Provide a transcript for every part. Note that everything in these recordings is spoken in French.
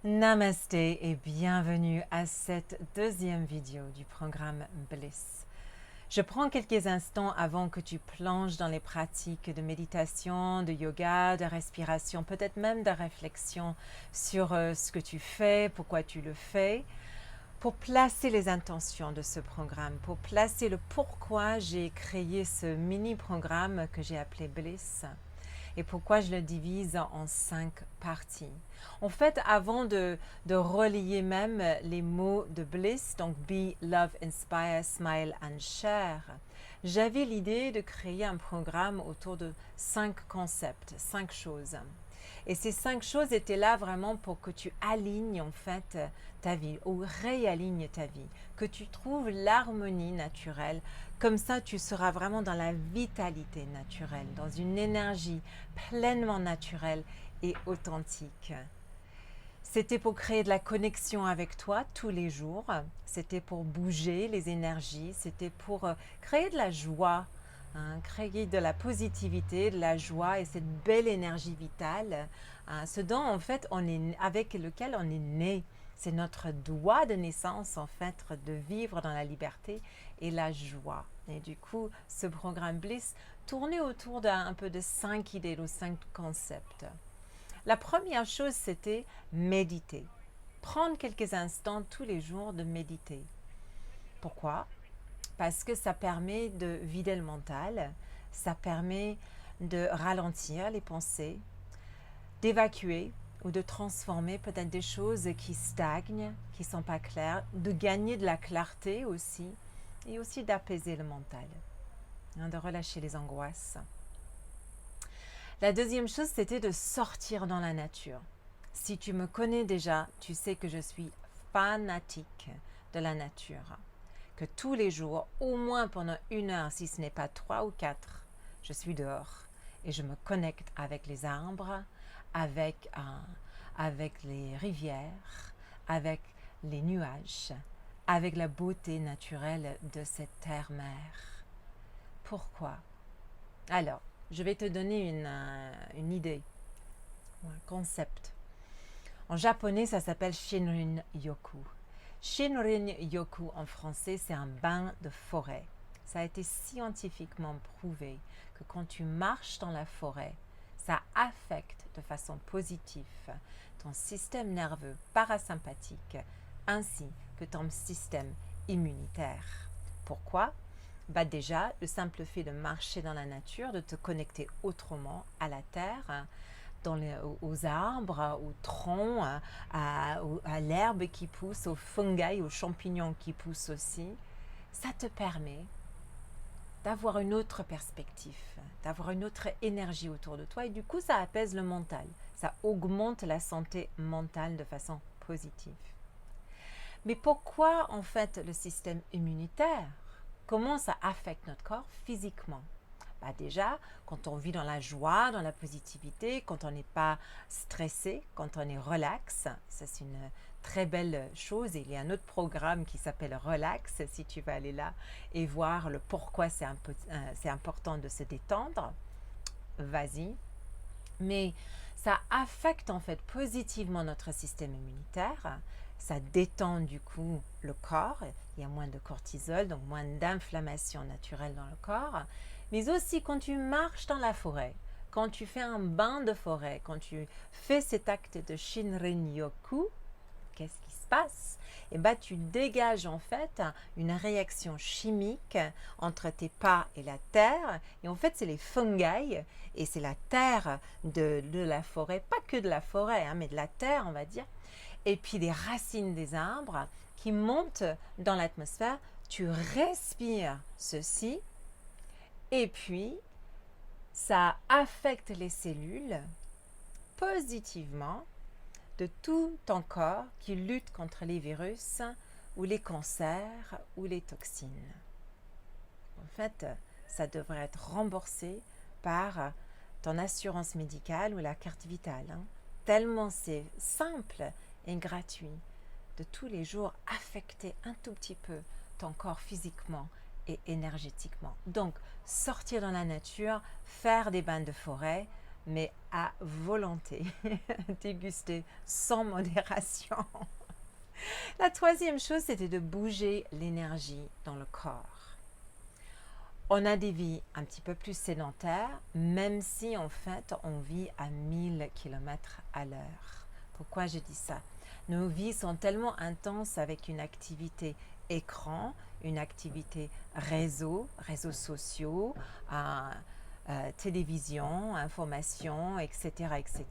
Namasté et bienvenue à cette deuxième vidéo du programme Bliss. Je prends quelques instants avant que tu plonges dans les pratiques de méditation, de yoga, de respiration, peut-être même de réflexion sur ce que tu fais, pourquoi tu le fais, pour placer les intentions de ce programme, pour placer le pourquoi j'ai créé ce mini-programme que j'ai appelé Bliss. Et pourquoi je le divise en 5 parties. En fait, avant de relier même les mots de Bliss, donc Be, Love, Inspire, Smile and Share, j'avais l'idée de créer un programme autour de 5 concepts, 5 choses. Et ces 5 choses étaient là vraiment pour que tu alignes en fait ta vie ou réalignes ta vie, que tu trouves l'harmonie naturelle. Comme ça, tu seras vraiment dans la vitalité naturelle, dans une énergie pleinement naturelle et authentique. C'était pour créer de la connexion avec toi tous les jours. C'était pour bouger les énergies. C'était pour créer de la joie, créer de la positivité, de la joie et cette belle énergie vitale, ce dont en fait avec lequel on est né. C'est notre droit de naissance en fait de vivre dans la liberté et la joie. Et du coup, ce programme Bliss tournait autour d'un peu de 5 idées, ou 5 concepts. La première chose, c'était méditer. Prendre quelques instants tous les jours de méditer. Pourquoi? Parce que ça permet de vider le mental, ça permet de ralentir les pensées, d'évacuer ou de transformer peut-être des choses qui stagnent, qui ne sont pas claires, de gagner de la clarté aussi, et aussi d'apaiser le mental, de relâcher les angoisses. La deuxième chose, c'était de sortir dans la nature. Si tu me connais déjà, tu sais que je suis fanatique de la nature. Que tous les jours, au moins pendant 1 heure, si ce n'est pas 3 ou 4, je suis dehors et je me connecte avec les arbres, avec les rivières, avec les nuages, avec la beauté naturelle de cette terre-mer. Pourquoi? Alors, je vais te donner une idée, un concept. En japonais, ça s'appelle Shinrin-yoku. Shinrin-yoku en français, c'est un bain de forêt. Ça a été scientifiquement prouvé que quand tu marches dans la forêt, ça affecte de façon positive ton système nerveux parasympathique ainsi que ton système immunitaire. Pourquoi? Déjà, le simple fait de marcher dans la nature, de te connecter autrement à la terre, aux arbres, aux troncs, à l'herbe qui pousse, aux fungi, aux champignons qui poussent aussi, ça te permet d'avoir une autre perspective, d'avoir une autre énergie autour de toi et du coup ça apaise le mental, ça augmente la santé mentale de façon positive. Mais pourquoi en fait le système immunitaire? Comment ça affecte notre corps physiquement? Déjà, quand on vit dans la joie, dans la positivité, quand on n'est pas stressé, quand on est relax, ça c'est une très belle chose. Et il y a un autre programme qui s'appelle Relax, si tu vas aller là et voir le pourquoi c'est important de se détendre, vas-y. Mais ça affecte en fait positivement notre système immunitaire, ça détend du coup le corps, il y a moins de cortisol, donc moins d'inflammation naturelle dans le corps, mais aussi quand tu marches dans la forêt, quand tu fais un bain de forêt, quand tu fais cet acte de Shinrin-yoku, qu'est-ce qui se passe? Tu dégages en fait une réaction chimique entre tes pas et la terre. Et en fait, c'est les fungi et c'est la terre de la forêt, pas que de la forêt, mais de la terre, on va dire. Et puis les racines des arbres qui montent dans l'atmosphère. Tu respires ceci et puis ça affecte les cellules positivement de tout ton corps qui lutte contre les virus ou les cancers ou les toxines. En fait, ça devrait être remboursé par ton assurance médicale ou la carte vitale. Tellement c'est simple et gratuit de tous les jours affecter un tout petit peu ton corps physiquement et énergétiquement. Donc, sortir dans la nature, faire des bains de forêt, mais à volonté, déguster sans modération. La troisième chose, c'était de bouger l'énergie dans le corps. On a des vies un petit peu plus sédentaires, même si en fait on vit à 1000 km à l'heure. Pourquoi je dis ça? Nos vies sont tellement intenses avec une activité écran, une activité réseaux sociaux, télévision, information, etc., etc.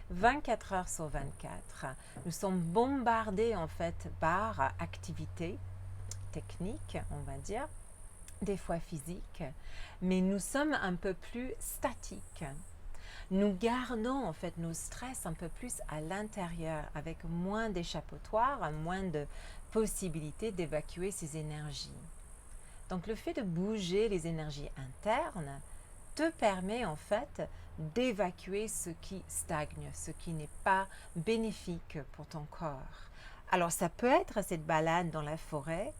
24 heures sur 24, nous sommes bombardés en fait par activités techniques, on va dire, des fois physiques, mais nous sommes un peu plus statiques. Nous gardons en fait nos stress un peu plus à l'intérieur, avec moins d'échappatoire, moins de possibilités d'évacuer ces énergies. Donc le fait de bouger les énergies internes te permet en fait d'évacuer ce qui stagne, ce qui n'est pas bénéfique pour ton corps. Alors ça peut être cette balade dans la forêt,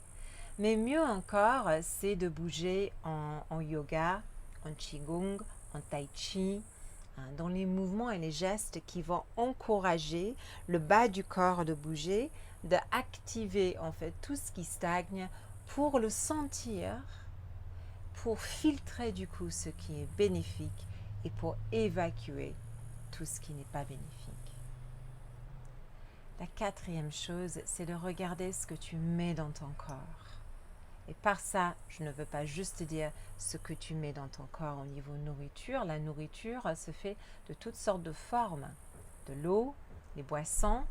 mais mieux encore, c'est de bouger en yoga, en qigong, en tai chi, dans les mouvements et les gestes qui vont encourager le bas du corps de bouger, d'activer en fait tout ce qui stagne pour le sentir, pour filtrer du coup ce qui est bénéfique et pour évacuer tout ce qui n'est pas bénéfique. La quatrième chose, c'est de regarder ce que tu mets dans ton corps. Et par ça, je ne veux pas juste dire ce que tu mets dans ton corps au niveau nourriture. La nourriture se fait de toutes sortes de formes. De l'eau, les boissons,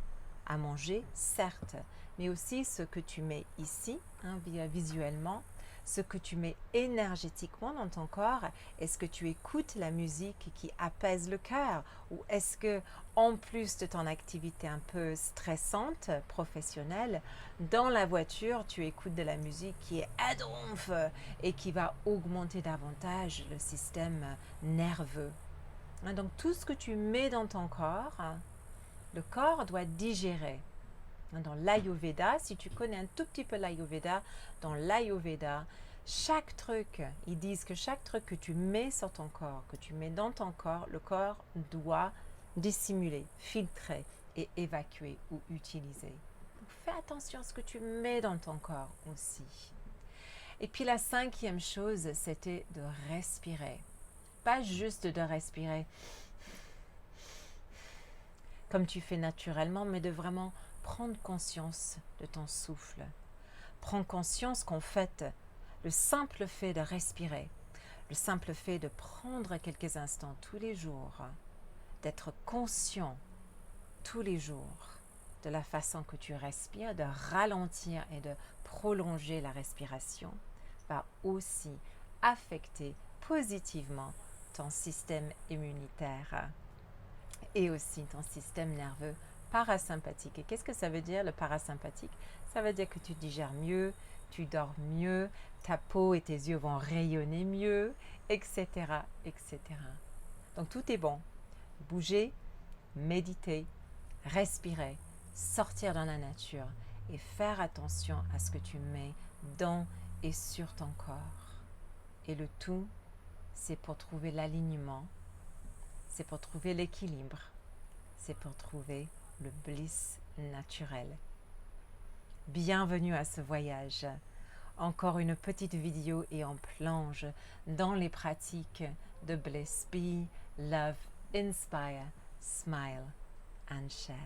à manger, certes, mais aussi ce que tu mets ici, visuellement, ce que tu mets énergétiquement dans ton corps. Est-ce que tu écoutes la musique qui apaise le cœur, ou est-ce que, en plus de ton activité un peu stressante, professionnelle, dans la voiture, tu écoutes de la musique qui est à donf et qui va augmenter davantage le système nerveux. Donc tout ce que tu mets dans ton corps, le corps doit digérer. Dans l'Ayurveda, si tu connais un tout petit peu l'Ayurveda, dans l'Ayurveda, chaque truc, ils disent que chaque truc que tu mets sur ton corps, que tu mets dans ton corps, le corps doit dissimuler, filtrer et évacuer ou utiliser. Donc fais attention à ce que tu mets dans ton corps aussi. Et puis la cinquième chose, c'était de respirer. Pas juste de respirer comme tu fais naturellement, mais de vraiment prendre conscience de ton souffle. Prends conscience qu'en fait, le simple fait de respirer, le simple fait de prendre quelques instants tous les jours, d'être conscient tous les jours de la façon que tu respires, de ralentir et de prolonger la respiration, va aussi affecter positivement ton système immunitaire et aussi ton système nerveux parasympathique. Et qu'est-ce que ça veut dire, le parasympathique? Ça veut dire que tu digères mieux, tu dors mieux, ta peau et tes yeux vont rayonner mieux, etc., etc. Donc tout est bon. Bouger, méditer, respirer, sortir dans la nature et faire attention à ce que tu mets dans et sur ton corps. Et le tout, c'est pour trouver l'alignement, c'est pour trouver l'équilibre, c'est pour trouver le bliss naturel. Bienvenue à ce voyage. Encore une petite vidéo et on plonge dans les pratiques de Bliss. Be, love, inspire, smile and share.